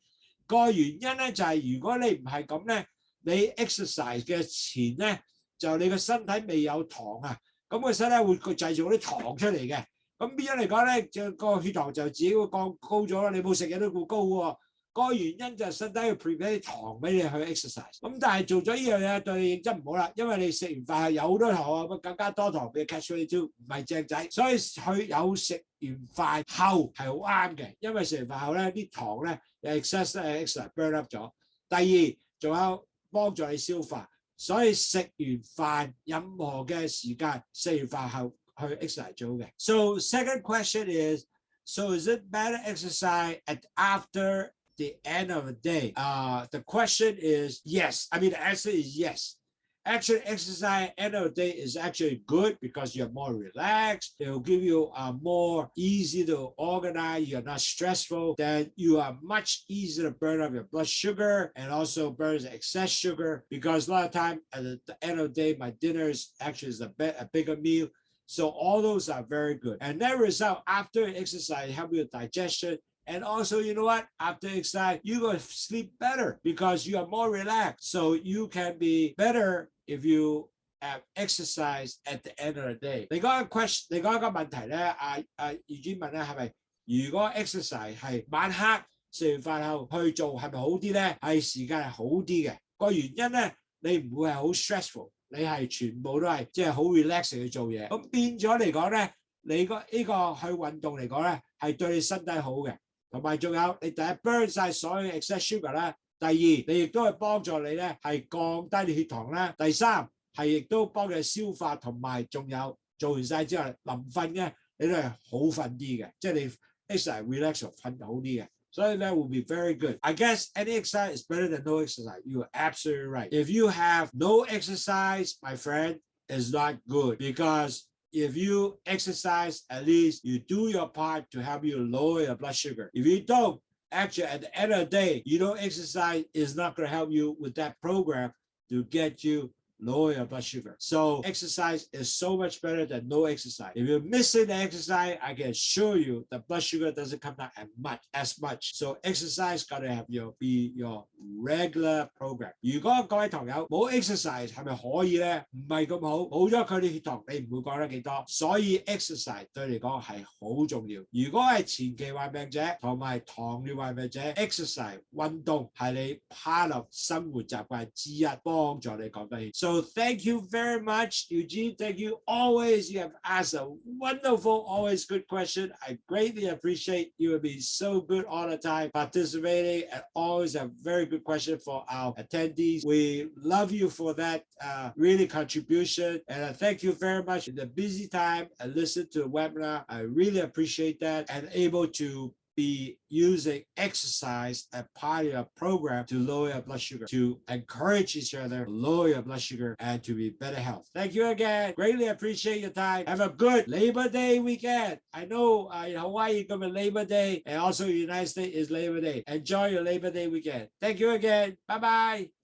個原因咧就係如果你唔係咁咧，你 exercise 嘅前咧。就你個身體未有糖啊，咁個身體會製造啲糖出嚟嘅，咁變咗嚟講咧，就個血糖就自己會降高咗啦。你冇食嘢都會高喎，個原因就係身體要 prepare 啲糖俾你去 exercise。咁但係做咗呢樣嘢對你認真唔好啦，因為你食完飯有好多糖啊，更加多糖俾 catch-22唔係正仔，所以佢有食完飯後係好啱嘅，因為食完飯後咧啲糖咧有 excess extra burn up 咗。第二仲有幫助你消化。所以食完飯任何嘅時間，食完飯後去 exercise 最好嘅。So second question is, so is it better exercise after the end of the day? The question is yes. I mean the answer is yes. Actually, exercise at the end of the day is actually good because you're more relaxed. It will give you more easy to organize. You're not stressful. Then you are much easier to burn up your blood sugar and also burns excess sugar, because a lot of time at the end of the day, my dinner is actually a bigger meal. So all those are very good. And that result after exercise help your digestion. And also, you know what? After exercise, you're going to sleep better because you are more relaxed. So you can be better if you have exercise at the end of the day. 你講個 question， 你講一個問題咧，Eugene問咧係咪如果 exercise 係晚黑食完飯後去做係咪好啲咧？係時間係好啲嘅。個原因咧，你唔會係好 stressful， 你係全部都係即係好 relax 去做嘢。咁變咗嚟講咧，你個呢個去運動嚟講咧係對你身體好嘅。同埋仲有，你第一 burn 晒所有 excess sugar 啦，第二你亦都係幫助你咧係降低你血糖啦，第三係亦都幫你消化，同埋仲有做完晒之後臨瞓咧，你都係好瞓啲嘅，即係你 exercise relax 瞓好啲嘅，所以咧 will be very good. I guess any exercise is better than no exercise. You are absolutely right. If you have no exercise, my friend, is not good, because if you exercise, at least you do your part to help you lower your blood sugar. If you don't, actually at the end of the day, you don't exercise is not going to help you with that program to get you lower your blood sugar. So exercise is so much better than no exercise. If you're missing the exercise, I can assure you the blood sugar doesn't come down as much. So exercise got to have be your regular program. 如果各位朋友冇 exercise 係咪可以咧？唔係咁好，冇咗佢啲血糖，你唔會降得幾多。所以 exercise 對你嚟講係好重要。如果係前期患病者同埋糖尿患病者 ，exercise 運動係你 part of 生活習慣之一，幫助你降低血。So thank you very much, Eugene. Thank you always. You have asked a wonderful, always good question. I greatly appreciate you have been so good all the time participating, and always a very good question for our attendees. We love you for that really contribution, and thank you very much. In the busy time, I listened to the webinar. I really appreciate that, and able to be using exercise as part of your program to lower your blood sugar, to encourage each other, lower your blood sugar, and to be better health. Thank you again. Greatly appreciate your time. Have a good Labor Day weekend. I know in Hawaii it's going to be Labor Day, and also the United States is Labor Day. Enjoy your Labor Day weekend. Thank you again. Bye-bye.